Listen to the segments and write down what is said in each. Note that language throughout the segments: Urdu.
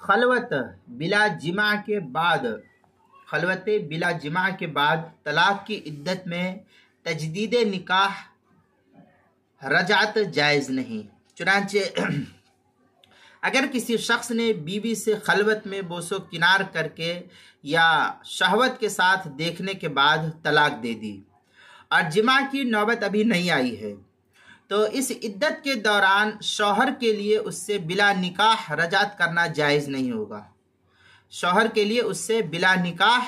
خلوت بلا جماع کے بعد خلوت بلا جماع کے بعد طلاق کی عدت میں تجدید نکاح رجعت جائز نہیں۔ چنانچہ اگر کسی شخص نے بیوی سے خلوت میں بوس و کنار کر کے یا شہوت کے ساتھ دیکھنے کے بعد طلاق دے دی اور جماع کی نوبت ابھی نہیں آئی ہے، تو اس عدت کے دوران شوہر کے لیے اس سے بلا نکاح رجعت کرنا جائز نہیں ہوگا۔ شوہر کے لیے اس سے بلا نکاح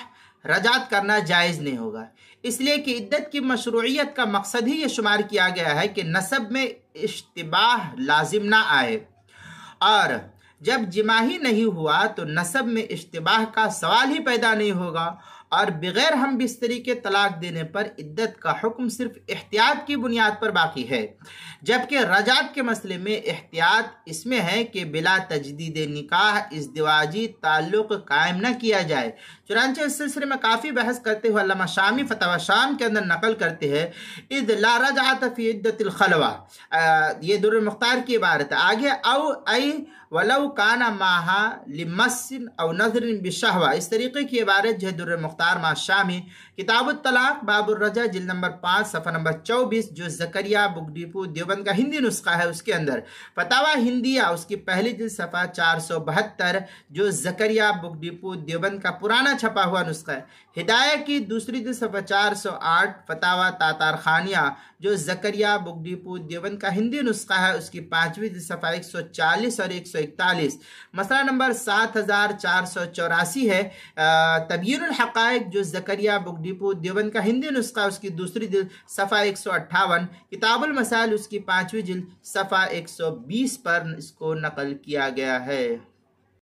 رجعت کرنا جائز نہیں ہوگا، اس لیے کہ عدت کی مشروعیت کا مقصد ہی یہ شمار کیا گیا ہے کہ نسب میں اشتباہ لازم نہ آئے، اور جب جماع ہی نہیں ہوا تو نسب میں اشتباہ کا سوال ہی پیدا نہیں ہوگا، اور بغیر ہم بستری کے طلاق دینے پر عدت کا حکم صرف احتیاط کی بنیاد پر باقی ہے، جبکہ رجعت کے مسئلے میں احتیاط اس میں ہے کہ بلا تجدید نکاح ازدواجی تعلق قائم نہ کیا جائے۔ چنانچہ اس سلسلے میں کافی بحث کرتے ہوئے علامہ شامی فتاوی شام کے اندر نقل کرتے ہیں، اذ لا رجعت فی عدت الخلوہ، یہ در المختار کی عبارت ہے۔ آگے او ای ولو کان ماہا لمس او نظر بشہوہ، اس طریقے کی عبارت جو ہے در المختار مع شامی کتاب الطلاق باب الرجع جلد نمبر 5 صفحہ نمبر 24 جو زکریہ بک ڈپو دیوبند کا ہندی نسخہ ہے، اس کے اندر فتاوی ہندیہ اس کی پہلی جلد صفحہ 472 جو زکریہ بک ڈپو دیوبند کا پرانا چھپا ہوا نسخہ ہے، ہدایہ کی دوسری جلد صفحہ 408 فتاوی تاتار خانیہ جو زکریہ بک ڈپو دیوبند کا ہندی نسخہ ہے، اس کی 5ویں جلد صفحہ 140 اور 141، مسئلہ نمبر 7484 ہے، تبیین الحقائق جو زکریہ بک ڈپو دیوبند کا ہندی نسخہ اس کی دوسری جلد صفحہ 158، کتاب المسائل اس کی 5ویں جلد صفحہ 120 پر اس کو نقل کیا گیا ہے۔